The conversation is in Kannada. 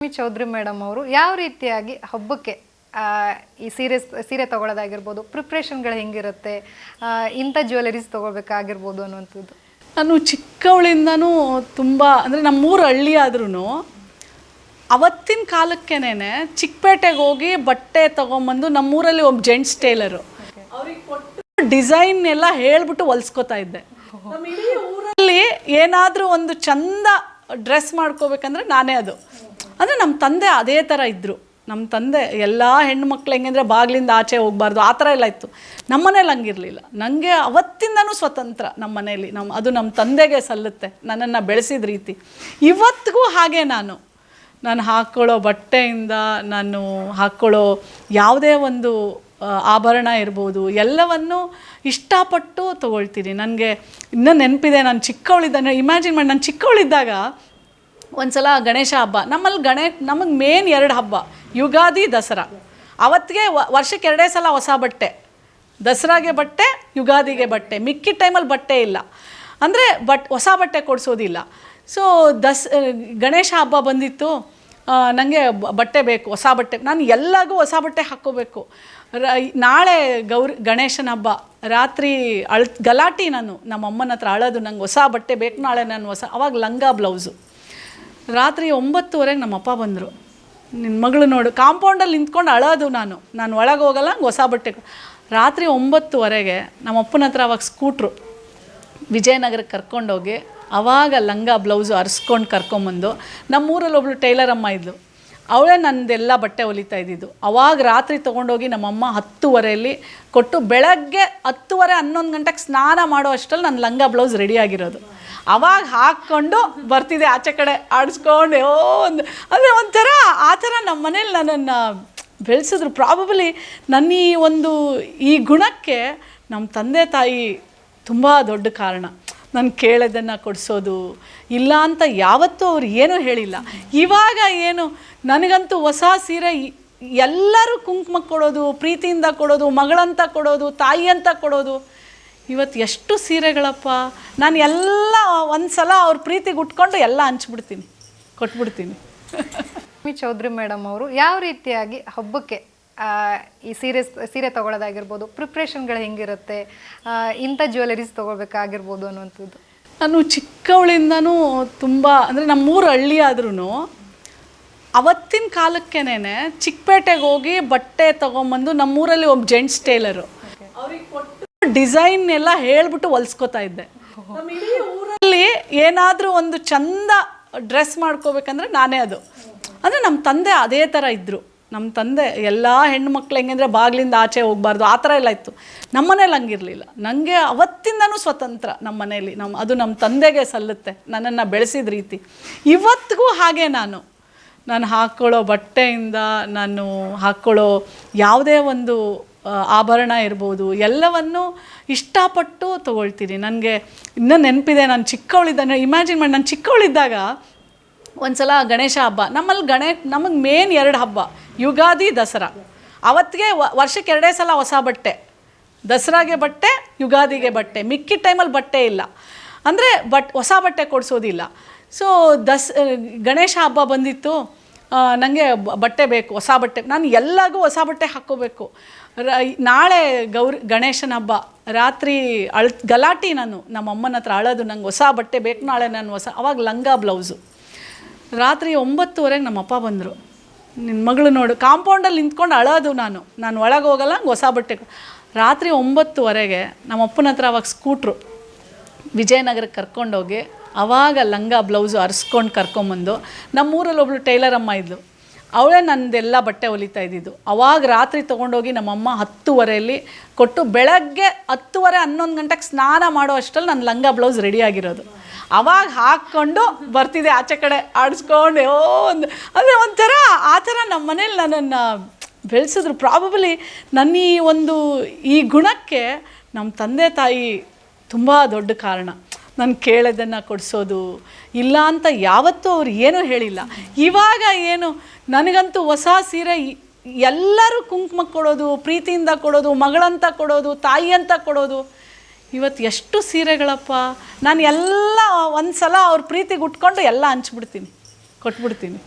ಚೌಧರಿ ಮೇಡಮ್ ಅವರು ಯಾವ ರೀತಿಯಾಗಿ ಹಬ್ಬಕ್ಕೆ ಈ ಸೀರೆ ತಗೊಳ್ಳೋದಾಗಿರ್ಬೋದು, ಪ್ರಿಪ್ರೇಷನ್ಗಳು ಹೆಂಗಿರುತ್ತೆ, ಇಂಥ ಜ್ಯುವೆಲರೀಸ್ ತೊಗೊಳ್ಬೇಕಾಗಿರ್ಬೋದು ಅನ್ನುವಂಥದ್ದು? ನಾನು ಚಿಕ್ಕವಳಿಂದನೂ ತುಂಬ ಅಂದರೆ ನಮ್ಮೂರು ಹಳ್ಳಿ ಆದ್ರೂ ಅವತ್ತಿನ ಕಾಲಕ್ಕೇನೆ ಚಿಕ್ಕಪೇಟೆಗೆ ಹೋಗಿ ಬಟ್ಟೆ ತೊಗೊಂಬಂದು ನಮ್ಮೂರಲ್ಲಿ ಒಬ್ಬ ಜೆಂಟ್ಸ್ ಟೇಲರು ಅವ್ರಿಗೆ ಕೊಟ್ಟು ಡಿಸೈನ್ ಎಲ್ಲ ಹೇಳ್ಬಿಟ್ಟು ಹೊಲ್ಸ್ಕೊತಾ ಇದ್ದೆ. ನಮ್ಮ ಇಡೀ ಊರಲ್ಲಿ ಏನಾದರೂ ಒಂದು ಚಂದ ಡ್ರೆಸ್ ಮಾಡ್ಕೋಬೇಕಂದ್ರೆ ನಾನೇ ಅದು. ಅಂದರೆ ನಮ್ಮ ತಂದೆ ಅದೇ ಥರ ಇದ್ದರು. ನಮ್ಮ ತಂದೆ ಎಲ್ಲ ಹೆಣ್ಣುಮಕ್ಳು ಹೆಂಗಂದರೆ ಬಾಗಿಲಿಂದ ಆಚೆ ಹೋಗಬಾರ್ದು ಆ ಥರ ಎಲ್ಲ ಇತ್ತು. ನಮ್ಮ ಮನೇಲಿ ಹಂಗಿರಲಿಲ್ಲ. ನನಗೆ ಅವತ್ತಿಂದನೂ ಸ್ವತಂತ್ರ ನಮ್ಮ ಮನೇಲಿ. ಅದು ನಮ್ಮ ತಂದೆಗೆ ಸಲ್ಲುತ್ತೆ, ನನ್ನನ್ನು ಬೆಳೆಸಿದ ರೀತಿ. ಇವತ್ತಿಗೂ ಹಾಗೆ ನಾನು ಹಾಕ್ಕೊಳ್ಳೋ ಬಟ್ಟೆಯಿಂದ, ನಾನು ಹಾಕ್ಕೊಳ್ಳೋ ಯಾವುದೇ ಒಂದು ಆಭರಣ ಇರ್ಬೋದು, ಎಲ್ಲವನ್ನು ಇಷ್ಟಪಟ್ಟು ತೊಗೊಳ್ತೀನಿ. ನನಗೆ ಇನ್ನೂ ನೆನಪಿದೆ, ನಾನು ಚಿಕ್ಕವಳಿದ್ದಾಗ, ಇಮ್ಯಾಜಿನ್ ಮಾಡಿ, ನಾನು ಚಿಕ್ಕವಳಿದ್ದಾಗ ಒಂದು ಸಲ ಗಣೇಶ ಹಬ್ಬ. ನಮ್ಮಲ್ಲಿ ನಮಗೆ ಮೇನ್ 2 ಹಬ್ಬ, ಯುಗಾದಿ, ದಸರಾ. ಅವತ್ತಿಗೆ ವರ್ಷಕ್ಕೆ 2 ಸಲ ಹೊಸ ಬಟ್ಟೆ. ದಸರಾಗೆ ಬಟ್ಟೆ, ಯುಗಾದಿಗೆ ಬಟ್ಟೆ. ಮಿಕ್ಕಿದ ಟೈಮಲ್ಲಿ ಬಟ್ಟೆ ಇಲ್ಲ, ಅಂದರೆ ಹೊಸ ಬಟ್ಟೆ ಕೊಡಿಸೋದಿಲ್ಲ. ಸೊ ಗಣೇಶ ಹಬ್ಬ ಬಂದಿತ್ತು, ನನಗೆ ಬಟ್ಟೆ ಬೇಕು, ಹೊಸ ಬಟ್ಟೆ. ನಾನು ಎಲ್ಲರಿಗೂ ಹೊಸ ಬಟ್ಟೆ ಹಾಕ್ಕೋಬೇಕು. ನಾಳೆ ಗಣೇಶನ ಹಬ್ಬ, ರಾತ್ರಿ ಗಲಾಟಿ. ನಮ್ಮ ಅಮ್ಮನ ಹತ್ರ ಅಳೋದು, ನಂಗೆ ಹೊಸ ಬಟ್ಟೆ ಬೇಕು ನಾಳೆ, ನಾನು ಅವಾಗ ಲಂಗ ಬ್ಲೌಸು. ರಾತ್ರಿ 9:30ಗೆ ನಮ್ಮಪ್ಪ ಬಂದರು. ನಿನ್ನ ಮಗಳು ನೋಡು, ಕಾಂಪೌಂಡಲ್ಲಿ ನಿಂತ್ಕೊಂಡು ಅಳೋದು. ನಾನು ಒಳಗೆ ಹೋಗಲ್ಲ, ಹಂಗೆ ಹೊಸ ಬಟ್ಟೆ. ರಾತ್ರಿ 9:30ಗೆ ನಮ್ಮಪ್ಪನ ಹತ್ರ ಅವಾಗ ಸ್ಕೂಟ್ರು, ವಿಜಯನಗರಕ್ಕೆ ಕರ್ಕೊಂಡೋಗಿ ಆವಾಗ ಲಂಗ ಬ್ಲೌಸು ಅರ್ಸ್ಕೊಂಡು ಕರ್ಕೊಂಬಂದು, ನಮ್ಮೂರಲ್ಲಿ ಒಬ್ಳು ಟೈಲರ್ ಅಮ್ಮ ಇದ್ಲು, ಅವಳೇ ನನ್ನದೆಲ್ಲ ಬಟ್ಟೆ ಹೊಲಿತಾ ಇದ್ದಿದ್ದು. ಅವಾಗ ರಾತ್ರಿ ತೊಗೊಂಡೋಗಿ ನಮ್ಮಮ್ಮ 10:30ಯಲ್ಲಿ ಕೊಟ್ಟು, ಬೆಳಗ್ಗೆ 10:30 11 ಗಂಟೆಗೆ ಸ್ನಾನ ಮಾಡೋ ಅಷ್ಟರಲ್ಲಿ ನನ್ನ ಲಂಗ ಬ್ಲೌಸ್ ರೆಡಿಯಾಗಿರೋದು. ಅವಾಗ ಹಾಕ್ಕೊಂಡು ಬರ್ತಿದ್ದೆ ಆಚೆ ಕಡೆ ಆಡಿಸ್ಕೊಂಡು. ಅಂದರೆ ಒಂಥರ ಆ ಥರ ನಮ್ಮ ಮನೇಲಿ ನನ್ನನ್ನು ಬೆಳೆಸಿದ್ರು. ಪ್ರಾಬಬಲಿ ನನ್ನ ಈ ಗುಣಕ್ಕೆ ನಮ್ಮ ತಂದೆ ತಾಯಿ ತುಂಬ ದೊಡ್ಡ ಕಾರಣ. ನಾನು ಕೇಳೋದನ್ನು ಕೊಡಿಸೋದು ಇಲ್ಲ ಅಂತ ಯಾವತ್ತೂ ಅವ್ರು ಏನೂ ಹೇಳಿಲ್ಲ. ಇವಾಗ ಏನು, ನನಗಂತೂ ಹೊಸ ಸೀರೆ ಎಲ್ಲರೂ ಕುಂಕುಮ ಕೊಡೋದು, ಪ್ರೀತಿಯಿಂದ ಕೊಡೋದು, ಮಗಳಂತ ಕೊಡೋದು, ತಾಯಿ ಅಂತ ಕೊಡೋದು. ಇವತ್ತು ಎಷ್ಟು ಸೀರೆಗಳಪ್ಪ. ನಾನು ಎಲ್ಲ ಒಂದು ಸಲ ಅವ್ರ ಪ್ರೀತಿಗೆ ಉಟ್ಕೊಂಡು ಎಲ್ಲ ಹಂಚ್ಬಿಡ್ತೀನಿ, ಕೊಟ್ಬಿಡ್ತೀನಿ. ಚೌಧರಿ ಮೇಡಮ್ ಅವರು ಯಾವ ರೀತಿಯಾಗಿ ಹಬ್ಬಕ್ಕೆ ಈ ಸೀರೆ ತಗೊಳ್ಳೋದಾಗಿರ್ಬೋದು, ಪ್ರಿಪ್ರೇಷನ್ಗಳು ಹೆಂಗಿರುತ್ತೆ, ಇಂಥ ಜ್ಯುವೆಲರೀಸ್ ತೊಗೊಳ್ಬೇಕಾಗಿರ್ಬೋದು ಅನ್ನುವಂಥದ್ದು? ನಾನು ಚಿಕ್ಕವಳಿಂದನೂ ತುಂಬ ಅಂದರೆ ನಮ್ಮೂರು ಹಳ್ಳಿ ಆದ್ರೂ ಅವತ್ತಿನ ಕಾಲಕ್ಕೇನೆ ಚಿಕ್ಕಪೇಟೆಗೆ ಹೋಗಿ ಬಟ್ಟೆ ತೊಗೊಂಬಂದು ನಮ್ಮೂರಲ್ಲಿ ಒಬ್ಬ ಜೆಂಟ್ಸ್ ಟೇಲರು ಅವ್ರಿಗೆ ಕೊಟ್ಟು ಡಿಸೈನ್ ಎಲ್ಲ ಹೇಳ್ಬಿಟ್ಟು ಹೊಲ್ಸ್ಕೊತಾ ಇದ್ದೆ. ನಮ್ಮ ಇಡೀ ಊರಲ್ಲಿ ಏನಾದರೂ ಒಂದು ಚಂದ ಡ್ರೆಸ್ ಮಾಡ್ಕೋಬೇಕಂದ್ರೆ ನಾನೇ ಅದು. ಅಂದರೆ ನಮ್ಮ ತಂದೆ ಅದೇ ಥರ ಇದ್ದರು. ನಮ್ಮ ತಂದೆ ಎಲ್ಲ ಹೆಣ್ಣುಮಕ್ಳು ಹೆಂಗಂದರೆ ಬಾಗಿಲಿಂದ ಆಚೆ ಹೋಗಬಾರ್ದು ಆ ಥರ ಎಲ್ಲ ಇತ್ತು. ನಮ್ಮ ಮನೇಲಿ ಹಂಗಿರಲಿಲ್ಲ. ನನಗೆ ಅವತ್ತಿಂದನೂ ಸ್ವತಂತ್ರ ನಮ್ಮ ಮನೇಲಿ. ಅದು ನಮ್ಮ ತಂದೆಗೆ ಸಲ್ಲುತ್ತೆ, ನನ್ನನ್ನು ಬೆಳೆಸಿದ ರೀತಿ. ಇವತ್ತಿಗೂ ಹಾಗೆ ನಾನು ಹಾಕ್ಕೊಳ್ಳೋ ಬಟ್ಟೆಯಿಂದ, ನಾನು ಹಾಕ್ಕೊಳ್ಳೋ ಯಾವುದೇ ಒಂದು ಆಭರಣ ಇರ್ಬೋದು, ಎಲ್ಲವನ್ನು ಇಷ್ಟಪಟ್ಟು ತೊಗೊಳ್ತೀನಿ. ನನಗೆ ಇನ್ನೂ ನೆನಪಿದೆ, ನಾನು ಚಿಕ್ಕವಳಿದ್ದಾಗ, ಇಮ್ಯಾಜಿನ್ ಮಾಡಿ, ನಾನು ಚಿಕ್ಕವಳಿದ್ದಾಗ ಒಂದು ಸಲ ಗಣೇಶ ಹಬ್ಬ. ನಮ್ಮಲ್ಲಿ ನಮಗೆ ಮೇನ್ 2 ಹಬ್ಬ, ಯುಗಾದಿ, ದಸರಾ. ಅವತ್ತಿಗೆ ವರ್ಷಕ್ಕೆ 2 ಸಲ ಹೊಸ ಬಟ್ಟೆ. ದಸರಾಗೆ ಬಟ್ಟೆ, ಯುಗಾದಿಗೆ ಬಟ್ಟೆ. ಮಿಕ್ಕಿದ ಟೈಮಲ್ಲಿ ಬಟ್ಟೆ ಇಲ್ಲ, ಅಂದರೆ ಹೊಸ ಬಟ್ಟೆ ಕೊಡಿಸೋದಿಲ್ಲ. ಸೊ ಗಣೇಶ ಹಬ್ಬ ಬಂದಿತ್ತು, ನನಗೆ ಬಟ್ಟೆ ಬೇಕು, ಹೊಸ ಬಟ್ಟೆ. ನಾನು ಎಲ್ಲರಿಗೂ ಹೊಸ ಬಟ್ಟೆ ಹಾಕ್ಕೋಬೇಕು. ನಾಳೆ ಗಣೇಶನ ಹಬ್ಬ, ರಾತ್ರಿ ಗಲಾಟಿ. ನಮ್ಮ ಅಮ್ಮನ ಹತ್ರ ಅಳೋದು, ನಂಗೆ ಹೊಸ ಬಟ್ಟೆ ಬೇಕು ನಾಳೆ, ನಾನು ಅವಾಗ ಲಂಗ ಬ್ಲೌಸು. ರಾತ್ರಿ 9:30ಗೆ ನಮ್ಮಪ್ಪ ಬಂದರು. ನಿನ್ನ ಮಗಳು ನೋಡು, ಕಾಂಪೌಂಡಲ್ಲಿ ನಿಂತ್ಕೊಂಡು ಅಳೋದು. ನಾನು ಒಳಗೆ ಹೋಗಲ್ಲ, ಹಂಗೆ ಹೊಸ ಬಟ್ಟೆ. ರಾತ್ರಿ 9:30ಗೆ ನಮ್ಮಪ್ಪನ ಹತ್ರ ಅವಾಗ ಸ್ಕೂಟ್ರು, ವಿಜಯನಗರಕ್ಕೆ ಕರ್ಕೊಂಡೋಗಿ ಆವಾಗ ಲಂಗ ಬ್ಲೌಸು ಅರ್ಸ್ಕೊಂಡು ಕರ್ಕೊಂಬಂದು, ನಮ್ಮೂರಲ್ಲಿ ಒಬ್ಳು ಟೈಲರ್ ಅಮ್ಮ ಇದ್ಲು, ಅವಳೇ ನನ್ನದೆಲ್ಲ ಬಟ್ಟೆ ಹೊಲಿತಾ ಇದ್ದಿದ್ದು. ಅವಾಗ ರಾತ್ರಿ ತೊಗೊಂಡೋಗಿ ನಮ್ಮಮ್ಮ 10:30ಯಲ್ಲಿ ಕೊಟ್ಟು, ಬೆಳಗ್ಗೆ 10:30 11 ಗಂಟೆಗೆ ಸ್ನಾನ ಮಾಡೋ ಅಷ್ಟರಲ್ಲಿ ನನ್ನ ಲಂಗ ಬ್ಲೌಸ್ ರೆಡಿಯಾಗಿರೋದು. ಅವಾಗ ಹಾಕ್ಕೊಂಡು ಬರ್ತಿದ್ದೆ ಆಚೆ ಕಡೆ ಆಡಿಸ್ಕೊಂಡು. ಅಂದರೆ ಒಂಥರ ಆ ಥರ ನಮ್ಮ ಮನೇಲಿ ನನ್ನನ್ನು ಬೆಳೆಸಿದ್ರು. ಪ್ರಾಬಬಲಿ ನನ್ನ ಈ ಗುಣಕ್ಕೆ ನಮ್ಮ ತಂದೆ ತಾಯಿ ತುಂಬ ದೊಡ್ಡ ಕಾರಣ. ನಾನು ಕೇಳೋದನ್ನು ಕೊಡಿಸೋದು ಇಲ್ಲ ಅಂತ ಯಾವತ್ತೂ ಅವ್ರು ಏನೂ ಹೇಳಿಲ್ಲ. ಇವಾಗ ಏನು, ನನಗಂತೂ ಹೊಸ ಸೀರೆ ಎಲ್ಲರೂ ಕುಂಕುಮ ಕೊಡೋದು, ಪ್ರೀತಿಯಿಂದ ಕೊಡೋದು, ಮಗಳಂತ ಕೊಡೋದು, ತಾಯಿ ಅಂತ ಕೊಡೋದು. ಇವತ್ತು ಎಷ್ಟು ಸೀರೆಗಳಪ್ಪ. ನಾನು ಎಲ್ಲ ಒಂದು ಸಲ ಅವ್ರ ಪ್ರೀತಿಗೆ ಉಟ್ಕೊಂಡು ಎಲ್ಲ ಹಂಚ್ಬಿಡ್ತೀನಿ, ಕೊಟ್ಬಿಡ್ತೀನಿ.